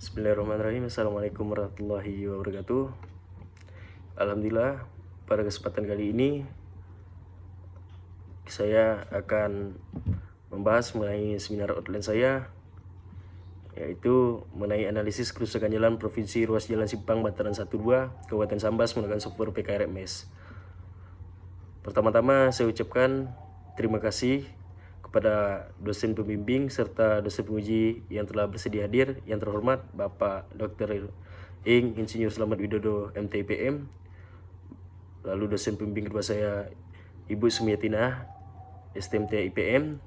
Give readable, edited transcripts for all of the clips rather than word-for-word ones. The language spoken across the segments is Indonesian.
Bismillahirrahmanirrahim. Assalamualaikum warahmatullahi wabarakatuh. Alhamdulillah, pada kesempatan kali ini saya akan membahas mengenai seminar outline saya, yaitu mengenai analisis kerusakan jalan provinsi ruas jalan Simpang Bantaran 1-2 Kabupaten Sambas menggunakan software PKRMS. Pertama-tama saya ucapkan terima kasih kepada dosen pembimbing serta dosen penguji yang telah bersedia hadir. Yang terhormat Bapak Dr. Ing Insinyur Slamet Widodo MTIPM. Lalu dosen pembimbing kedua saya Ibu Sumiyatina STMT IPM.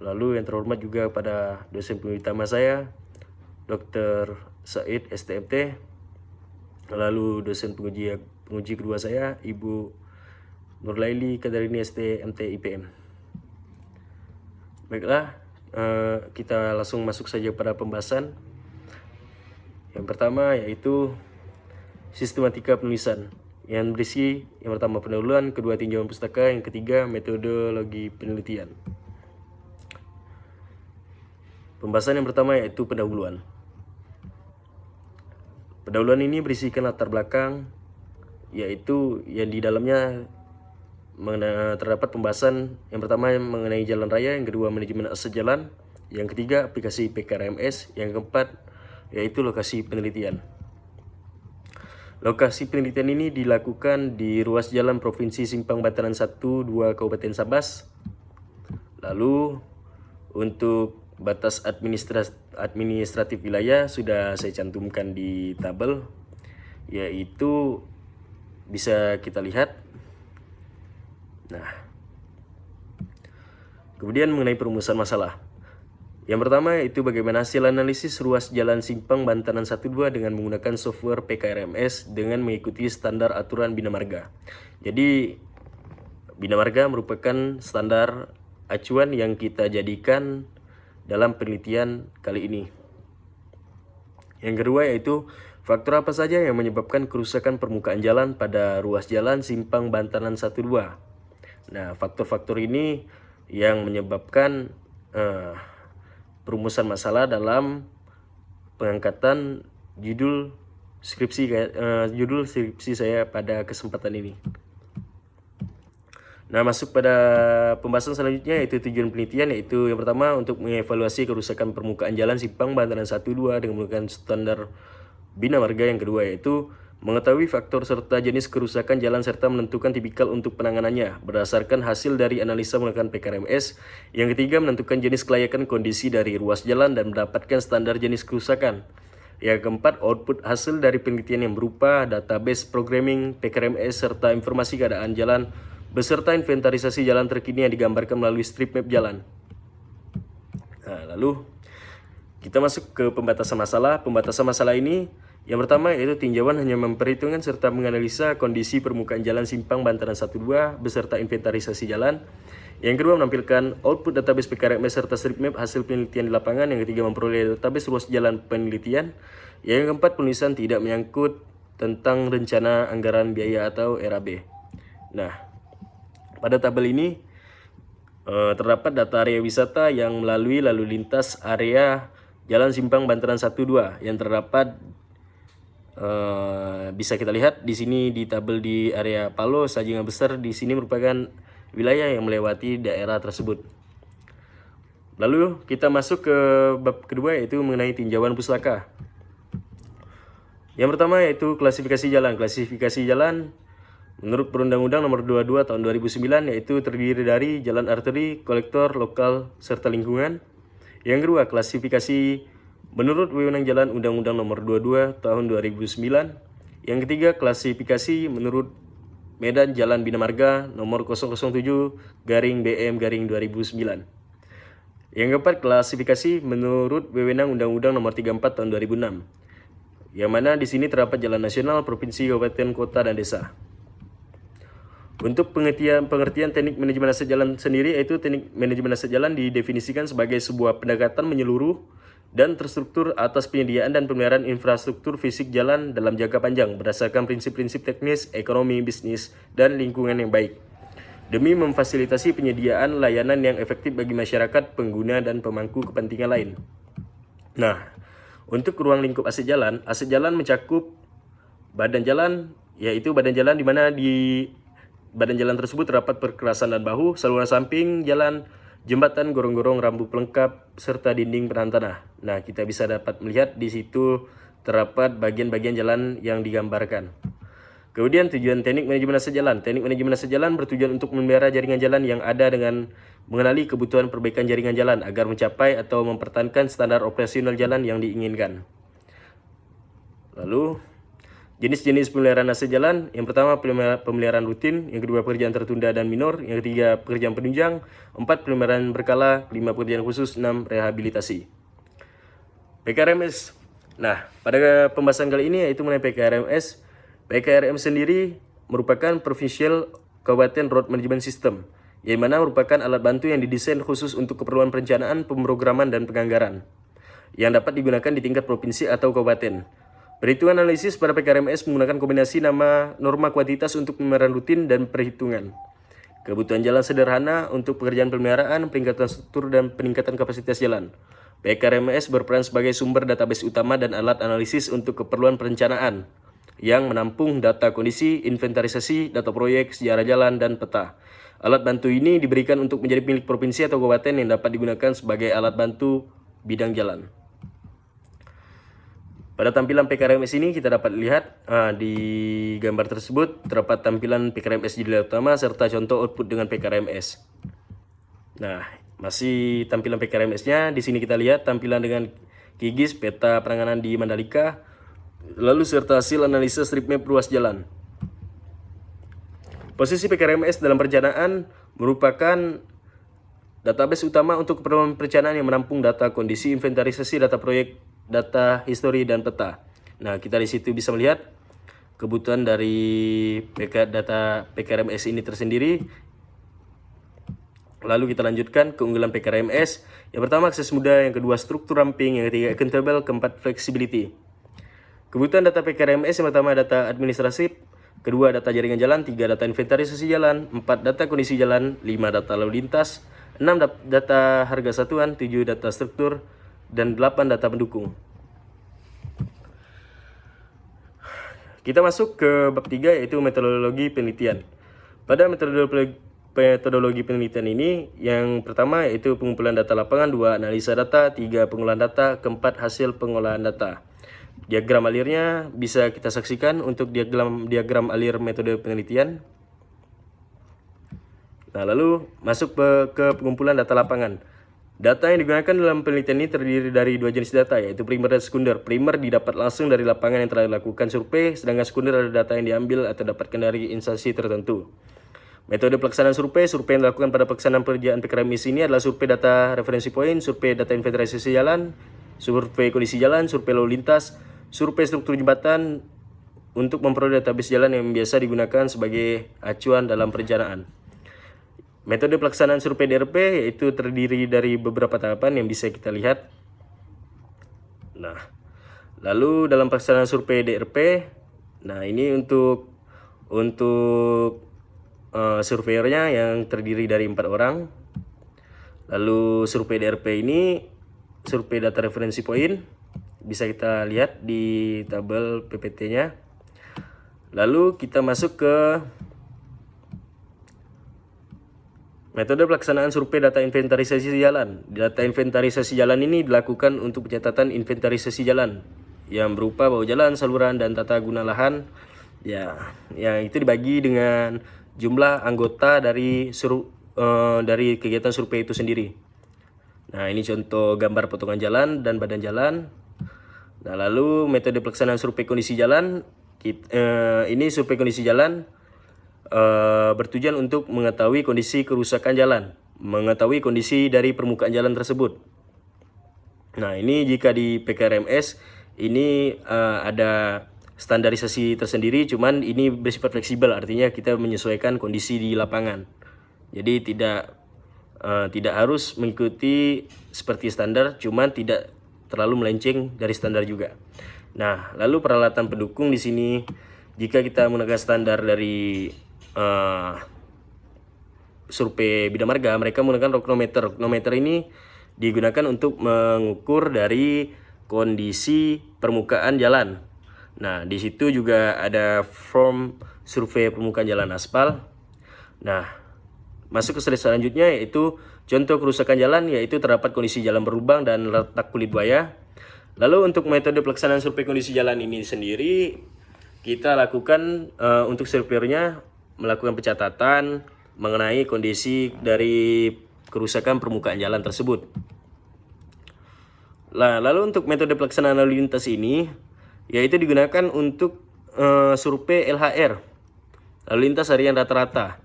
Lalu yang terhormat juga pada dosen penguji utama saya Dr. Said STMT. Lalu dosen penguji kedua saya Ibu Nurlaili Kadarini STMT IPM. Baiklah, kita langsung masuk saja pada pembahasan. Yang pertama yaitu sistematika penulisan yang berisi yang pertama pendahuluan, kedua tinjauan pustaka, yang ketiga metodologi penelitian. Pembahasan yang pertama yaitu pendahuluan. Pendahuluan ini berisikan latar belakang, yaitu yang di dalamnya terdapat pembahasan yang pertama mengenai jalan raya, yang kedua manajemen aset jalan, yang ketiga aplikasi PKRMS, yang keempat yaitu lokasi penelitian. Lokasi penelitian ini dilakukan di ruas jalan Provinsi Simpang Bantaran 1-2 Kabupaten Sambas. Lalu untuk batas administratif wilayah sudah saya cantumkan di tabel, yaitu bisa kita lihat. Nah, kemudian mengenai perumusan masalah. Yang pertama yaitu bagaimana hasil analisis ruas jalan Simpang Bantaran 1-2 dengan menggunakan software PKRMS dengan mengikuti standar aturan Bina Marga. Jadi Bina Marga merupakan standar acuan yang kita jadikan dalam penelitian kali ini. Yang kedua yaitu faktor apa saja yang menyebabkan kerusakan permukaan jalan pada ruas jalan Simpang Bantaran 1-2. Nah, faktor-faktor ini yang menyebabkan perumusan masalah dalam pengangkatan judul skripsi saya pada kesempatan ini. Nah, masuk pada pembahasan selanjutnya yaitu tujuan penelitian, yaitu yang pertama untuk mengevaluasi kerusakan permukaan jalan Simpang Bantaran 1-2 dengan menggunakan standar Bina Marga. Yang kedua yaitu mengetahui faktor serta jenis kerusakan jalan serta menentukan tipikal untuk penanganannya berdasarkan hasil dari analisa menggunakan PKRMS. Yang ketiga menentukan jenis kelayakan kondisi dari ruas jalan dan mendapatkan standar jenis kerusakan. Yang keempat output hasil dari penelitian yang berupa database programming PKRMS serta informasi keadaan jalan beserta inventarisasi jalan terkini yang digambarkan melalui strip map jalan. Nah, lalu kita masuk ke pembatasan masalah. Pembatasan masalah ini yang pertama yaitu tinjauan hanya memperhitungkan serta menganalisa kondisi permukaan jalan Simpang Bantaran 1-2 beserta inventarisasi jalan. Yang kedua menampilkan output database PKRMS serta strip map hasil penelitian di lapangan. Yang ketiga memperoleh database ruas jalan penelitian. Yang keempat penulisan tidak menyangkut tentang rencana anggaran biaya atau RAB. Nah, pada tabel ini terdapat data area wisata yang melalui lalu lintas area jalan Simpang Bantaran 1-2 yang terdapat bisa kita lihat di sini di tabel di area Palo, Sajingan Besar. Di sini merupakan wilayah yang melewati daerah tersebut. Lalu kita masuk ke bab kedua yaitu mengenai tinjauan pustaka. Yang pertama yaitu klasifikasi jalan. Klasifikasi jalan menurut Perundang-Undang Nomor 22 Tahun 2009 yaitu terdiri dari jalan arteri, kolektor, lokal, serta lingkungan. Yang kedua klasifikasi menurut Wewenang Jalan Undang-Undang Nomor 22 Tahun 2009. Yang ketiga klasifikasi menurut Medan Jalan Bina Marga Nomor 007/BM/2009. Yang keempat klasifikasi menurut Wewenang Undang-Undang Nomor 34 Tahun 2006. Yang mana di sini terdapat jalan nasional, provinsi, kabupaten, kota, dan desa. Untuk pengertian teknik manajemen aset jalan sendiri, yaitu teknik manajemen aset jalan didefinisikan sebagai sebuah pendekatan menyeluruh dan terstruktur atas penyediaan dan pemeliharaan infrastruktur fisik jalan dalam jangka panjang berdasarkan prinsip-prinsip teknis, ekonomi, bisnis, dan lingkungan yang baik demi memfasilitasi penyediaan layanan yang efektif bagi masyarakat, pengguna, dan pemangku kepentingan lain. Nah, Untuk ruang lingkup aset jalan mencakup badan jalan, yaitu badan jalan di mana di badan jalan tersebut terdapat perkerasan dan bahu, saluran samping jalan, jembatan, gorong-gorong, rambu pelengkap, serta dinding penahan tanah. Nah, kita bisa dapat melihat di situ terdapat bagian-bagian jalan yang digambarkan. Kemudian tujuan teknik manajemen aset jalan. Teknik manajemen aset jalan bertujuan untuk memelihara jaringan jalan yang ada dengan mengenali kebutuhan perbaikan jaringan jalan agar mencapai atau mempertahankan standar operasional jalan yang diinginkan. Lalu, jenis-jenis pemeliharaan aset jalan. Yang pertama, pemeliharaan rutin. Yang kedua, pekerjaan tertunda dan minor. Yang ketiga, pekerjaan penunjang. 4, pemeliharaan berkala. 5, pekerjaan khusus. 6, rehabilitasi. PKRMS. Nah, pada pembahasan kali ini yaitu mengenai PKRMS. PKRM sendiri merupakan Provincial Kabupaten Road Management System, yang mana merupakan alat bantu yang didesain khusus untuk keperluan perencanaan, pemrograman, dan penganggaran, yang dapat digunakan di tingkat provinsi atau kabupaten. Perhitungan analisis pada PKRMS menggunakan kombinasi nama norma kuantitas untuk pemeliharaan rutin dan perhitungan. Kebutuhan jalan sederhana untuk pekerjaan pemeliharaan, peningkatan struktur, dan peningkatan kapasitas jalan. PKRMS berperan sebagai sumber database utama dan alat analisis untuk keperluan perencanaan, yang menampung data kondisi, inventarisasi, data proyek, sejarah jalan, dan peta. Alat bantu ini diberikan untuk menjadi milik provinsi atau kabupaten yang dapat digunakan sebagai alat bantu bidang jalan. Pada tampilan PKRMS ini kita dapat lihat di gambar tersebut terdapat tampilan PKRMS judul utama serta contoh output dengan PKRMS. Nah, masih tampilan PKRMS-nya. Di sini kita lihat tampilan dengan Kigis, peta penanganan di Mandalika, lalu serta hasil analisa strip map ruas jalan. Posisi PKRMS dalam perencanaan merupakan database utama untuk keperluan perencanaan yang menampung data kondisi, inventarisasi, data proyek, data histori, dan peta. Nah, kita di situ bisa melihat kebutuhan dari data PKRMS ini tersendiri. Lalu kita lanjutkan keunggulan PKRMS. Yang pertama, akses mudah. Yang kedua, struktur ramping. Yang ketiga, accountable. Keempat, flexibility. Kebutuhan data PKRMS yang pertama data administratif, kedua data jaringan jalan, 3 data inventarisasi jalan, 4 data kondisi jalan, 5 data lalu lintas, 6 data harga satuan, 7 data struktur, dan 8 data pendukung. Kita masuk ke bab 3 yaitu metodologi penelitian. Pada metodologi penelitian ini yang pertama yaitu pengumpulan data lapangan, 2 analisa data, 3 pengolahan data, keempat hasil pengolahan data. Diagram alirnya bisa kita saksikan untuk diagram alir metode penelitian. Nah, lalu masuk ke pengumpulan data lapangan. Data yang digunakan dalam penelitian ini terdiri dari 2 jenis data, yaitu primer dan sekunder. Primer didapat langsung dari lapangan yang telah dilakukan survei, sedangkan sekunder adalah data yang diambil atau dapatkan dari instansi tertentu. Metode pelaksanaan survei yang dilakukan pada pelaksanaan pekerjaan PKRMS ini adalah survei data referensi poin, survei data inventarisasi jalan, survei kondisi jalan, survei lalu lintas, survei struktur jembatan untuk memperoleh database jalan yang biasa digunakan sebagai acuan dalam perencanaan. Metode pelaksanaan survei DRP yaitu terdiri dari beberapa tahapan yang bisa kita lihat. Nah, lalu dalam pelaksanaan survei DRP, nah ini untuk surveyornya yang terdiri dari 4 orang. Lalu survei DRP ini survei data referensi poin. Bisa kita lihat di tabel PPT-nya. Lalu kita masuk ke metode pelaksanaan survei data inventarisasi jalan. Data inventarisasi jalan ini dilakukan untuk pencatatan inventarisasi jalan yang berupa bawah jalan, saluran, dan tata guna lahan. Ya, yang itu dibagi dengan jumlah anggota dari kegiatan survei itu sendiri. Nah, ini contoh gambar potongan jalan dan badan jalan. Nah, lalu metode pelaksanaan survei kondisi jalan, ini survei kondisi jalan bertujuan untuk mengetahui kondisi kerusakan jalan, mengetahui kondisi dari permukaan jalan tersebut. Nah, ini jika di PKRMS ini ada standarisasi tersendiri, cuman ini bersifat fleksibel, artinya kita menyesuaikan kondisi di lapangan. Jadi tidak harus mengikuti seperti standar, cuman tidak terlalu melenceng dari standar juga. Nah, lalu peralatan pendukung di sini jika kita menggunakan standar dari survei bidang marga, mereka menggunakan roknometer. Roknometer ini digunakan untuk mengukur dari kondisi permukaan jalan. Nah, di situ juga ada form survei permukaan jalan aspal. Nah, masuk ke slide selanjutnya yaitu contoh kerusakan jalan, yaitu terdapat kondisi jalan berlubang dan retak kulit buaya. Lalu untuk metode pelaksanaan survei kondisi jalan ini sendiri, kita lakukan untuk surveyornya melakukan pencatatan mengenai kondisi dari kerusakan permukaan jalan tersebut. Nah, lalu untuk metode pelaksanaan lalu lintas ini, yaitu digunakan untuk survei LHR, lalu lintas harian rata-rata.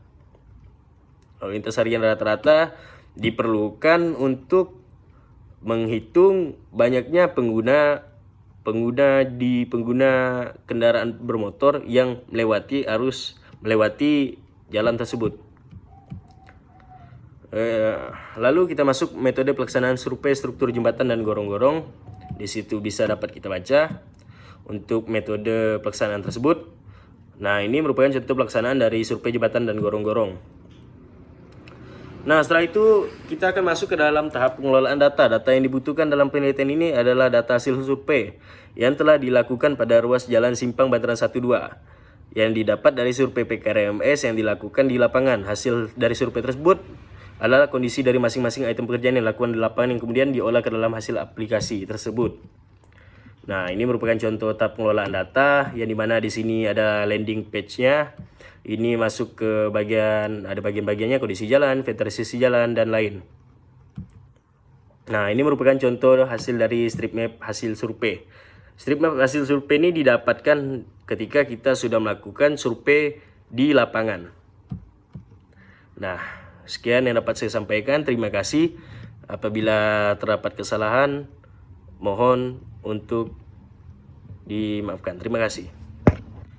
Lalu lintas harian rata-rata diperlukan untuk menghitung banyaknya pengguna kendaraan bermotor yang melewati jalan tersebut. Lalu kita masuk metode pelaksanaan survei struktur jembatan dan gorong-gorong. Di situ bisa dapat kita baca untuk metode pelaksanaan tersebut. Nah, ini merupakan contoh pelaksanaan dari survei jembatan dan gorong-gorong. Nah, setelah itu kita akan masuk ke dalam tahap pengelolaan data. Data yang dibutuhkan dalam penelitian ini adalah data hasil survei yang telah dilakukan pada ruas jalan simpang Bantaran 1-2 yang didapat dari survei PKRMS yang dilakukan di lapangan. Hasil dari survei tersebut adalah kondisi dari masing-masing item pekerjaan yang dilakukan di lapangan yang kemudian diolah ke dalam hasil aplikasi tersebut. Nah, ini merupakan contoh tahap pengelolaan data yang dimana di sini ada landing page-nya. Ini masuk ke ada bagian-bagiannya, kondisi jalan, inventarisasi jalan, dan lain. Nah, ini merupakan contoh hasil dari strip map hasil survei. Strip map hasil survei ini didapatkan ketika kita sudah melakukan survei di lapangan. Nah, sekian yang dapat saya sampaikan. Terima kasih. Apabila terdapat kesalahan, mohon untuk dimaafkan. Terima kasih.